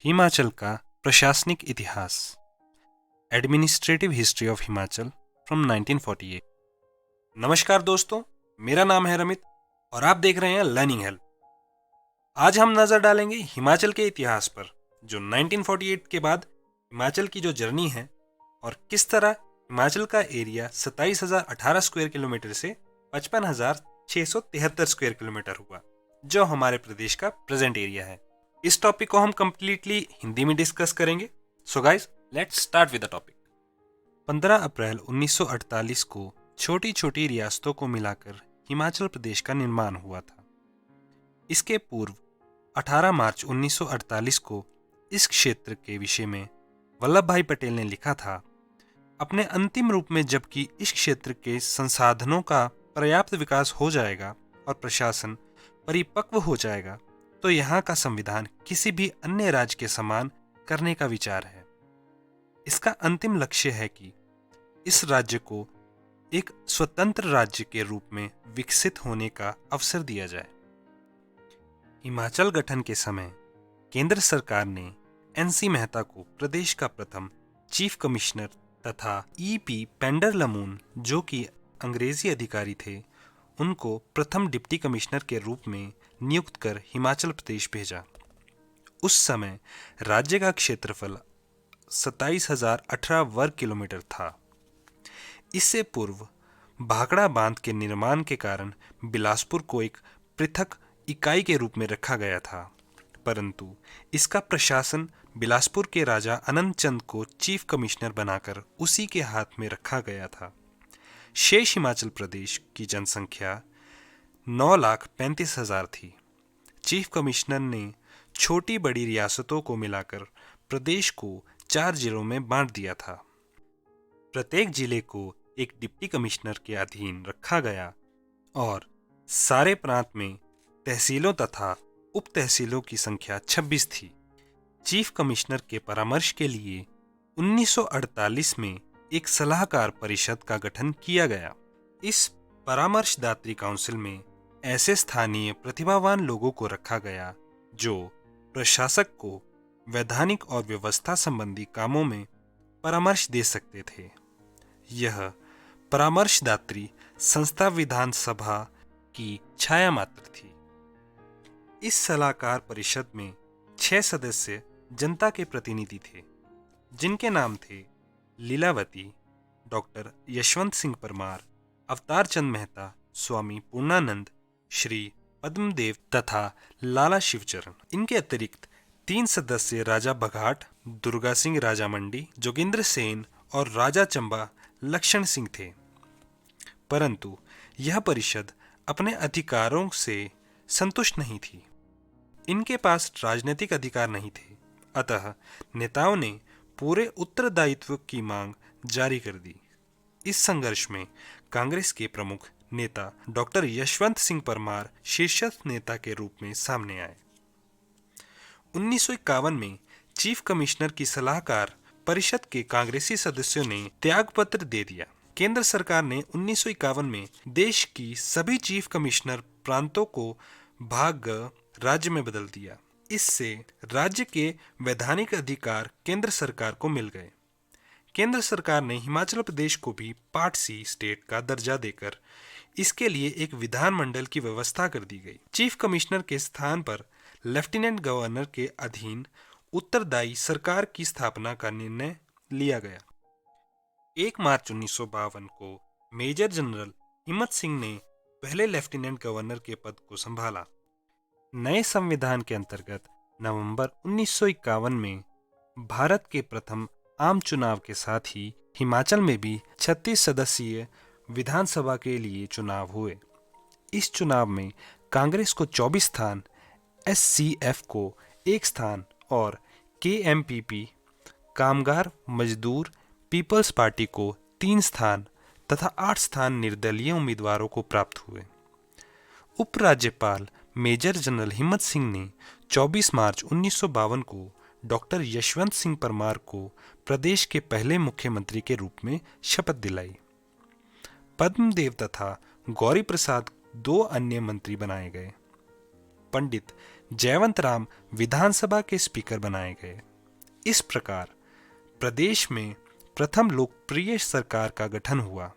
हिमाचल का प्रशासनिक इतिहास। Administrative history of Himachal from 1948। नमस्कार दोस्तों, मेरा नाम है रमित और आप देख रहे हैं लर्निंग हेल्प। आज हम नजर डालेंगे हिमाचल के इतिहास पर, जो 1948 के बाद हिमाचल की जो जर्नी है और किस तरह हिमाचल का एरिया 27,018 स्क्वायर किलोमीटर से 55,673 स्क्वायर किलोमीटर हुआ, जो हमारे प्रदेश का प्रेजेंट एरिया है। इस टॉपिक को हम कंप्लीटली हिंदी में डिस्कस करेंगे। So guys, let's start with the topic. 15 अप्रैल 1948 को छोटी छोटी रियासतों को मिलाकर हिमाचल प्रदेश का निर्माण हुआ था। इसके पूर्व 18 मार्च 1948 को इस क्षेत्र के विषय में वल्लभ भाई पटेल ने लिखा था, अपने अंतिम रूप में जबकि इस क्षेत्र के संसाधनों का पर्याप्त विकास हो जाएगा और प्रशासन परिपक्व हो जाएगा, तो यहाँ का संविधान किसी भी अन्य राज्य के समान करने का विचार है। इसका अंतिम लक्ष्य है कि इस राज्य को एक स्वतंत्र राज्य के रूप में विकसित होने का अवसर दिया जाए। हिमाचल गठन के समय केंद्र सरकार ने एनसी मेहता को प्रदेश का प्रथम चीफ कमिश्नर तथा ईपी पेंडरलमून, जो कि अंग्रेजी अधिकारी थे, उनको प्रथम डिप्टी कमिश्नर के रूप में नियुक्त कर हिमाचल प्रदेश भेजा। उस समय राज्य का क्षेत्रफल 27,018 वर्ग किलोमीटर था। इससे पूर्व भाखड़ा बांध के निर्माण के कारण बिलासपुर को एक पृथक इकाई के रूप में रखा गया था, परंतु इसका प्रशासन बिलासपुर के राजा अनंत चंद को चीफ कमिश्नर बनाकर उसी के हाथ में रखा गया था। शेष हिमाचल प्रदेश की जनसंख्या 9,35,000 थी। चीफ कमिश्नर ने छोटी बड़ी रियासतों को मिलाकर प्रदेश को 4 जिलों में बांट दिया था। प्रत्येक जिले को एक डिप्टी कमिश्नर के अधीन रखा गया और सारे प्रांत में तहसीलों तथा उप तहसीलों की संख्या 26 थी। चीफ कमिश्नर के परामर्श के लिए 1948 में एक सलाहकार परिषद का गठन किया गया। इस परामर्शदात्री काउंसिल में ऐसे स्थानीय प्रतिभावान लोगों को रखा गया जो प्रशासक को वैधानिक और व्यवस्था संबंधी कामों में परामर्श दे सकते थे। यह परामर्शदात्री संस्था विधानसभा की छाया मात्र थी। इस सलाहकार परिषद में 6 सदस्य जनता के प्रतिनिधि थे, जिनके नाम थे लीलावती, डॉक्टर यशवंत सिंह परमार, अवतार चंद मेहता, स्वामी पूर्णानंद, श्री पद्मदेव तथा लाला शिवचरण। इनके अतिरिक्त 3 सदस्य राजा बघाट, दुर्गा सिंह राजा मंडी, जोगिंद्र सेन और राजा चंबा लक्षण सिंह थे। परंतु यह परिषद अपने अधिकारों से संतुष्ट नहीं थी। इनके पास राजनीतिक अधिकार नहीं थे, अतः नेताओं ने पूरे उत्तरदायित्व की मांग जारी कर दी। इस संघर्ष में कांग्रेस के प्रमुख नेता डॉक्टर यशवंत सिंह परमार शीर्षस्थ नेता के रूप में सामने आए। 1951 में चीफ कमिश्नर की सलाहकार परिषद के कांग्रेसी सदस्यों ने त्यागपत्र दे दिया। केंद्र सरकार ने 1951 में देश की सभी चीफ कमिश्नर प्रांतों को भाग राज्य में बदल दिया। इससे राज्य के वैधानिक अधिकार केंद्र सरकार को मिल गए। केंद्र सरकार ने हिमाचल प्रदेश को भी पार्ट सी स्टेट का दर्जा देकर इसके लिए एक विधानमंडल की व्यवस्था कर दी गई। चीफ कमिश्नर के स्थान पर लेफ्टिनेंट गवर्नर के अधीन उत्तरदायी सरकार की स्थापना का निर्णय लिया गया। 1 मार्च 1952 को मेजर जनरल हिम्मत सिंह ने पहले लेफ्टिनेंट गवर्नर के पद को संभाला। नए संविधान के अंतर्गत नवंबर 1951 में भारत के प्रथम आम चुनाव के साथ ही हिमाचल में भी 36 सदस्यीय विधानसभा के लिए चुनाव हुए। इस चुनाव में कांग्रेस को 24 स्थान, एससीएफ को 1 स्थान और केएमपीपी कामगार मजदूर पीपल्स पार्टी को 3 स्थान तथा 8 स्थान निर्दलीय उम्मीदवारों को प्राप्त हुए। उपराज्यपाल मेजर जनरल हिम्मत सिंह ने 24 मार्च 1952 को डॉक्टर यशवंत सिंह परमार को प्रदेश के पहले मुख्यमंत्री के रूप में शपथ दिलाई। पद्मदेव तथा गौरी प्रसाद 2 अन्य मंत्री बनाए गए। पंडित जयवंत राम विधानसभा के स्पीकर बनाए गए। इस प्रकार प्रदेश में प्रथम लोकप्रिय सरकार का गठन हुआ।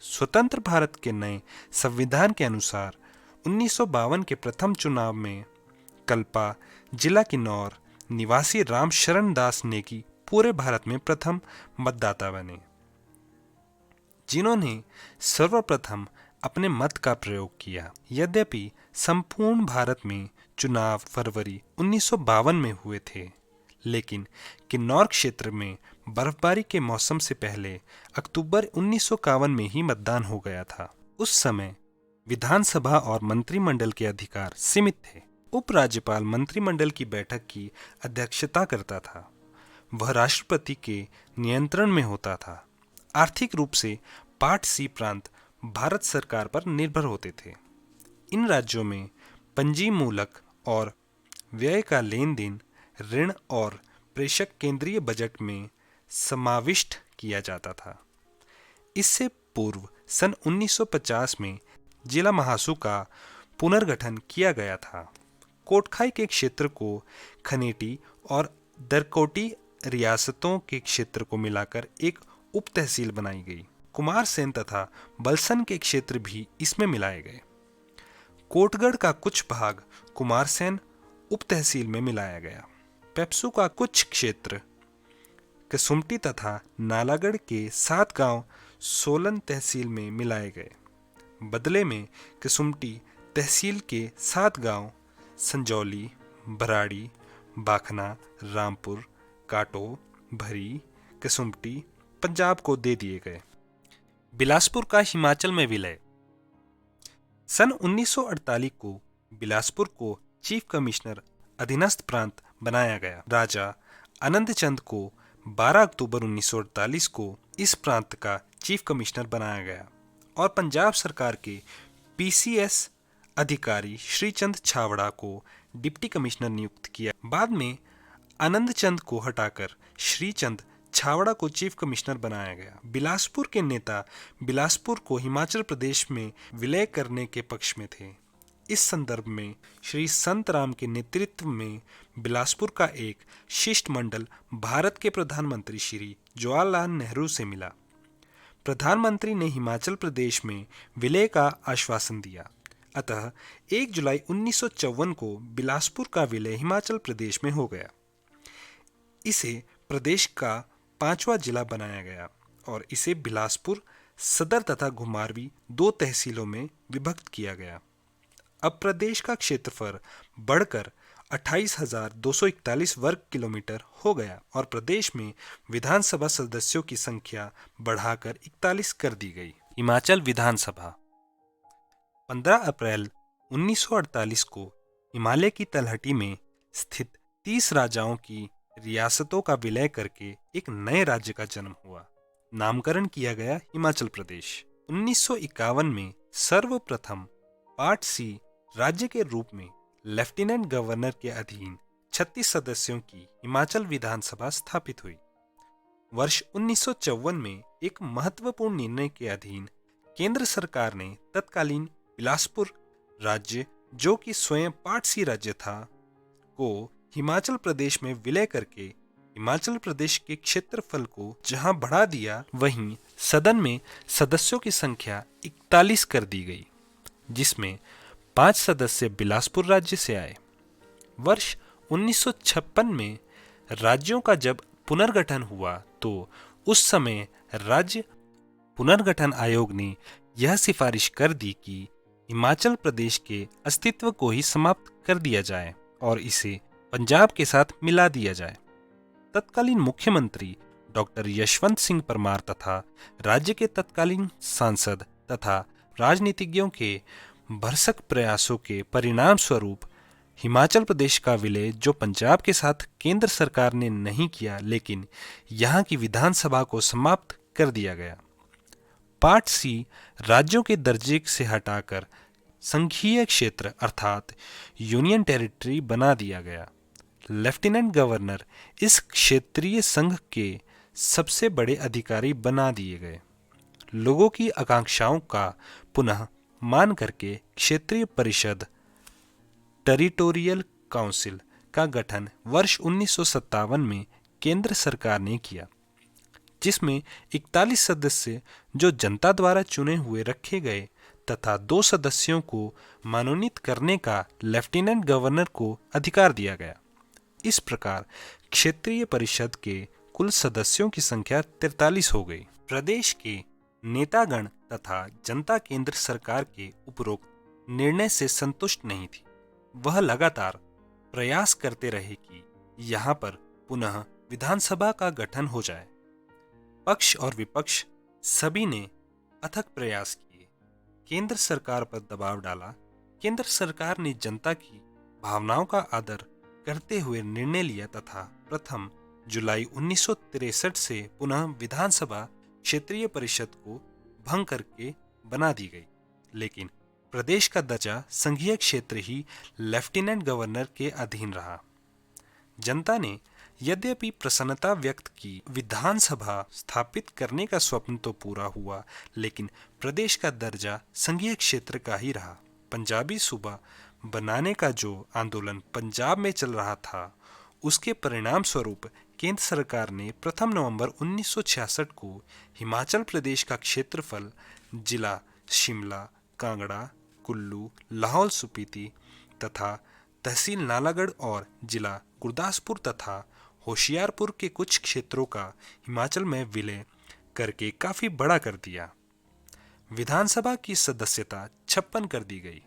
स्वतंत्र भारत के नए संविधान के अनुसार 1952 के प्रथम चुनाव में कल्पा, जिला किन्नौर निवासी राम शरण दास नेगी पूरे भारत में प्रथम मतदाता बने, जिन्होंने सर्वप्रथम अपने मत का प्रयोग किया। यद्यपि संपूर्ण भारत में चुनाव फरवरी 1952 में हुए थे, लेकिन किन्नौर क्षेत्र में बर्फबारी के मौसम से पहले अक्टूबर 1951 में ही मतदान हो गया था। उस समय विधानसभा और मंत्रिमंडल के अधिकार सीमित थे। उपराज्यपाल मंत्रिमंडल की बैठक की अध्यक्षता करता था। वह राष्ट्रपति के नियंत्रण में होता था। आर्थिक रूप से पार्ट सी प्रांत भारत सरकार पर निर्भर होते थे। इन राज्यों में पंजी मूलक और व्यय का लेन देन, ऋण और प्रेषक केंद्रीय बजट में समाविष्ट किया जाता था। इससे पूर्व सन 1950 में जिला महासू का पुनर्गठन किया गया था। कोटखाई के क्षेत्र को खनेटी और दरकोटी रियासतों के क्षेत्र को मिलाकर एक उप तहसील बनाई गई। कुमारसेन तथा बलसन के क्षेत्र भी इसमें मिलाए गए। कोटगढ़ का कुछ भाग कुमारसेन उप तहसील में मिलाया गया। पेप्सू का कुछ क्षेत्र कसुमटी तथा नालागढ़ के 7 गांव सोलन तहसील में मिलाए गए। बदले में कसुमटी तहसील के 7 गांव संजौली, भराड़ी, बाखना, रामपुर, काटो, भरी, कसुमटी पंजाब को दे दिए गए। बिलासपुर का हिमाचल में विलय। सन 1948 को बिलासपुर को चीफ कमिश्नर अधीनस्थ प्रांत बनाया गया। राजा आनंद चंद को 12 अक्टूबर 1948 को इस प्रांत का चीफ कमिश्नर बनाया गया और पंजाब सरकार के पीसीएस अधिकारी श्रीचंद छावड़ा को डिप्टी कमिश्नर नियुक्त किया। बाद में आनंद चंद को हटाकर श्रीचंद छावड़ा को चीफ कमिश्नर बनाया गया। बिलासपुर के नेता बिलासपुर को हिमाचल प्रदेश में विलय करने के पक्ष में थे। इस संदर्भ में श्री संत राम के नेतृत्व में बिलासपुर का एक शिष्टमंडल भारत के प्रधानमंत्री श्री जवाहरलाल नेहरू से मिला। प्रधानमंत्री ने हिमाचल प्रदेश में विलय का आश्वासन दिया। अतः 1 जुलाई 1954 को बिलासपुर का विलय हिमाचल प्रदेश में हो गया। इसे प्रदेश का 5वां जिला बनाया गया और इसे बिलासपुर सदर तथा घुमारवी 2 तहसीलों में विभक्त किया गया। अब प्रदेश का क्षेत्रफल बढ़कर 28,241 वर्ग किलोमीटर हो गया और प्रदेश में विधानसभा सदस्यों की संख्या बढ़ाकर 41 कर दी गई। हिमाचल विधानसभा 15 अप्रैल 1948 को हिमालय की तलहटी में स्थित 30 राजाओं की रियासतों का विलय करके एक नए राज्य का जन्म हुआ। नामकरण किया गया हिमाचल प्रदेश। 1951 में सर्वप्रथम पार्ट सी राज्य के रूप में लेफ्टिनेंट गवर्नर के अधीन 36 सदस्यों की हिमाचल विधानसभा स्थापित हुई। वर्ष 1954 में एक महत्वपूर्ण निर्णय के अधीन केंद्र सरकार ने तत्कालीन बिलासपुर राज्य, जो कि स्वयं पार्ट सी राज्य था, को हिमाचल प्रदेश में विलय करके हिमाचल प्रदेश के क्षेत्रफल को जहां बढ़ा दिया, वहीं सदन में सदस्यों की संख्या 41 कर दी गई, जिसमें 5 सदस्य बिलासपुर राज्य से आए। वर्ष 1956 में राज्यों का जब पुनर्गठन हुआ तो उस समय राज्य पुनर्गठन आयोग ने यह सिफारिश कर दी कि हिमाचल प्रदेश के अस्तित्व को ही समाप्त कर दिया जाए और इसे पंजाब के साथ मिला दिया जाए। तत्कालीन मुख्यमंत्री डॉक्टर यशवंत सिंह परमार तथा राज्य के तत्कालीन सांसद तथा राजनीतिज्ञों के भरसक प्रयासों के परिणाम स्वरूप हिमाचल प्रदेश का विलय, जो पंजाब के साथ केंद्र सरकार ने नहीं किया, लेकिन यहाँ की विधानसभा को समाप्त कर दिया गया। पार्ट सी राज्यों के दर्जे से हटाकर संघीय क्षेत्र अर्थात यूनियन टेरिटरी बना दिया गया। लेफ्टिनेंट गवर्नर इस क्षेत्रीय संघ के सबसे बड़े अधिकारी बना दिए गए। लोगों की आकांक्षाओं का पुनः मान करके क्षेत्रीय परिषद टेरिटोरियल काउंसिल का गठन वर्ष 1957 में केंद्र सरकार ने किया, जिसमें 41 सदस्य जो जनता द्वारा चुने हुए रखे गए तथा 2 सदस्यों को मनोनीत करने का लेफ्टिनेंट गवर्नर को अधिकार दिया गया। इस प्रकार क्षेत्रीय परिषद के कुल सदस्यों की संख्या 43 हो गई। प्रदेश के नेतागण तथा जनता केंद्र सरकार के उपरोक्त निर्णय से संतुष्ट नहीं थी। वह लगातार प्रयास करते रहे कि यहाँ पर पुनः विधानसभा का गठन हो जाए। पक्ष और विपक्ष सभी ने अथक प्रयास किए, केंद्र सरकार पर दबाव डाला। केंद्र सरकार ने जनता की भावनाओं का आदर करते हुए निर्णय लिया तथा प्रथम जुलाई 1963 से पुनः विधानसभा क्षेत्रीय परिषद को भंग करके बना दी गई, लेकिन प्रदेश का दर्जा संघीय क्षेत्र ही लेफ्टिनेंट गवर्नर के अधीन रहा। जनता ने यद्यपि प्रसन्नता व्यक्त की, विधानसभा स्थापित करने का स्वप्न तो पूरा हुआ, लेकिन प्रदेश का दर्जा संघीय क्षेत्र का ही रहा। पंजाबी सूबा बनाने का जो आंदोलन पंजाब में चल रहा था, उसके परिणाम स्वरूप केंद्र सरकार ने प्रथम नवंबर 1966 को हिमाचल प्रदेश का क्षेत्रफल जिला शिमला, कांगड़ा, कुल्लू, लाहौल स्पीति तथा तहसील नालागढ़ और जिला गुरदासपुर तथा होशियारपुर के कुछ क्षेत्रों का हिमाचल में विलय करके काफी बड़ा कर दिया। विधानसभा की सदस्यता 56 कर दी गई।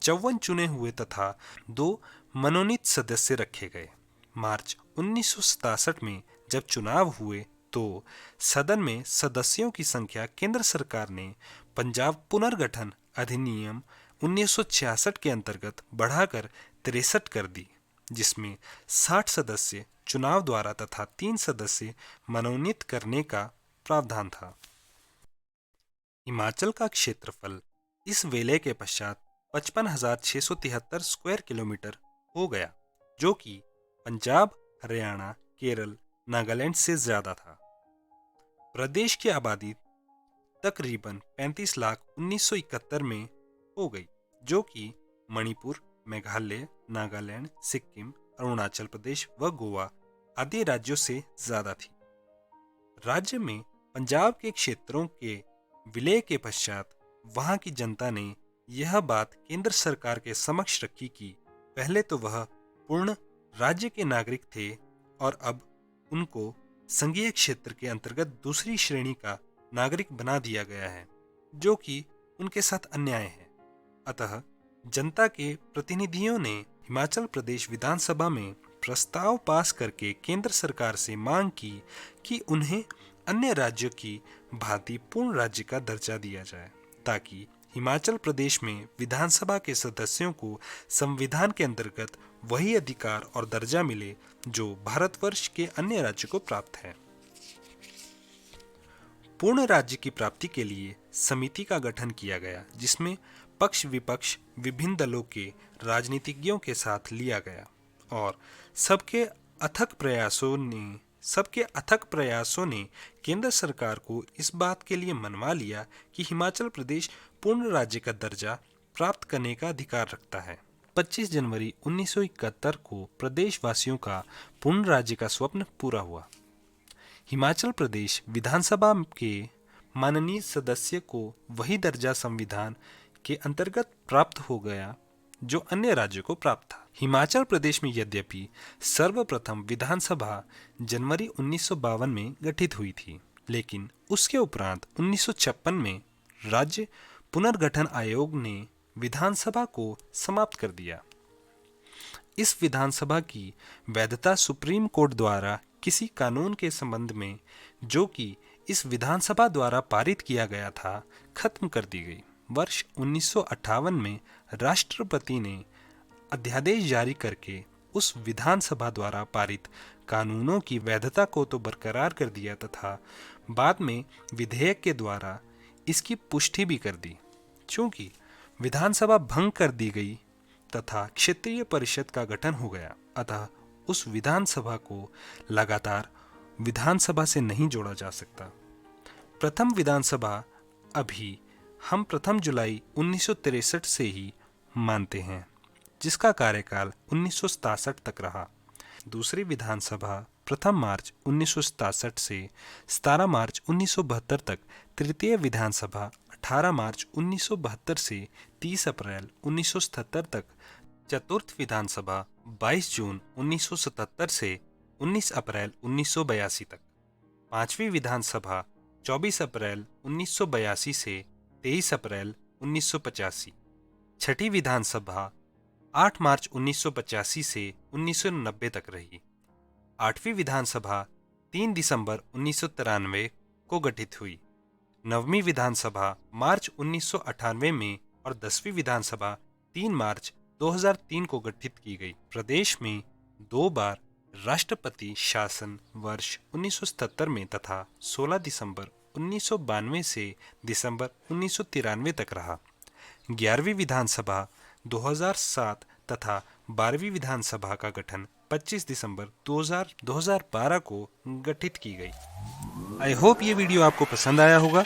54 चुने हुए तथा 2 मनोनीत सदस्य रखे गए। मार्च 1967 में जब चुनाव हुए तो सदन में सदस्यों की संख्या केंद्र सरकार ने पंजाब पुनर्गठन अधिनियम 1966 के अंतर्गत बढ़ाकर 63 कर दी, जिसमें 60 सदस्य चुनाव द्वारा तथा 3 सदस्य मनोनीत करने का प्रावधान था। हिमाचल का क्षेत्रफल इस विलय के पश्चात 55,673 स्क्वायर किलोमीटर हो गया, जो कि पंजाब, हरियाणा, केरल, नागालैंड से ज्यादा था। प्रदेश की आबादी तकरीबन 35,1971 में हो गई, जो कि मणिपुर, मेघालय, नागालैंड, सिक्किम, अरुणाचल प्रदेश व गोवा आदि राज्यों से ज्यादा थी। राज्य में पंजाब के क्षेत्रों के विलय के पश्चात वहां की जनता ने यह बात केंद्र सरकार के समक्ष रखी कि पहले तो वह पूर्ण राज्य के नागरिक थे और अब उनको संघीय क्षेत्र के अंतर्गत दूसरी श्रेणी का नागरिक बना दिया गया है, जो कि उनके साथ अन्याय है। अतः जनता के प्रतिनिधियों ने हिमाचल प्रदेश विधानसभा में प्रस्ताव पास करके केंद्र सरकार से मांग की कि उन्हें अन्य राज्यों की भांति पूर्ण राज्य का दर्जा दिया जाए, ताकि हिमाचल प्रदेश में विधानसभा के सदस्यों को संविधान के अंतर्गत वही अधिकार और दर्जा मिले जो भारतवर्ष के अन्य राज्यों को प्राप्त है। पूर्ण राज्य की प्राप्ति के लिए समिति का गठन किया गया, जिसमें पक्ष विपक्ष विभिन्न दलों के राजनीतिज्ञों के साथ लिया गया और सबके अथक प्रयासों ने केंद्र सरकार को इस बात के लिए मनवा लिया कि हिमाचल प्रदेश पूर्ण राज्य का दर्जा प्राप्त करने का अधिकार रखता है। 25 जनवरी 1971 को प्रदेशवासियों का पूर्ण राज्य का स्वप्न पूरा हुआ। हिमाचल प्रदेश विधानसभा के माननीय सदस्य को वही दर्जा संविधान के अंतर्गत प्राप्त हो गया जो अन्य राज्यों को प्राप्त था। हिमाचल प्रदेश में यद्यपि सर्वप्रथम विधानसभा जनवरी 1952 में गठित हुई थी, लेकिन उसके उपरांत 1956 में राज्य पुनर्गठन आयोग ने विधानसभा को समाप्त कर दिया। इस विधानसभा की वैधता सुप्रीम कोर्ट द्वारा किसी कानून के संबंध में जो कि इस विधानसभा द्वारा पारित किया गया था, खत्म कर दी गई। वर्ष 1958 में राष्ट्रपति ने अध्यादेश जारी करके उस विधानसभा द्वारा पारित कानूनों की वैधता को तो बरकरार कर दिया तथा बाद में विधेयक के द्वारा इसकी पुष्टि भी कर दी। चूंकि विधानसभा भंग कर दी गई तथा क्षेत्रीय परिषद का गठन हो गया, अतः उस विधानसभा को लगातार विधानसभा से नहीं जोड़ा जा सकता। प्रथम विधानसभा अभी हम 1 जुलाई 1963 से ही मानते हैं, जिसका कार्यकाल 1967 तक रहा। दूसरी विधानसभा प्रथम मार्च 1967 से 17 मार्च 1972 तक, तृतीय विधानसभा 18 मार्च 1972 से 30 अप्रैल 1977 तक, चतुर्थ विधानसभा 22 जून 1977 से 19 अप्रैल 1982 तक, पांचवी विधानसभा 24 अप्रैल 1982 से 23 अप्रैल 1985, छठी विधानसभा 8 मार्च 1985 से 1990 तक रही। आठवीं विधानसभा 3 दिसंबर 1993 को गठित हुई। नववीं विधानसभा मार्च 1998 में और 10वीं विधानसभा 3 मार्च 2003 को गठित की गई। प्रदेश में 2 बार राष्ट्रपति शासन वर्ष 1977 में तथा 16 दिसंबर 1992 से दिसंबर 1993 तक रहा। 11वीं विधानसभा 2007 तथा 12वीं विधानसभा का गठन 25 दिसंबर 2012 को गठित की गई। आई होप ये वीडियो आपको पसंद आया होगा।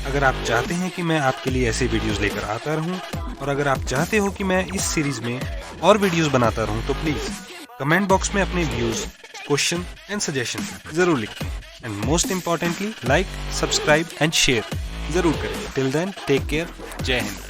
अगर आप चाहते हैं कि मैं आपके लिए ऐसे वीडियोस लेकर आता रहूं, और अगर आप चाहते हो कि मैं इस सीरीज में और वीडियोस बनाता रहूं, तो प्लीज कमेंट बॉक्स में अपने व्यूज, क्वेश्चन एंड सजेशन जरूर लिखें। And most importantly like, subscribe and share जरूर करें। Till then take care. जय हिंद।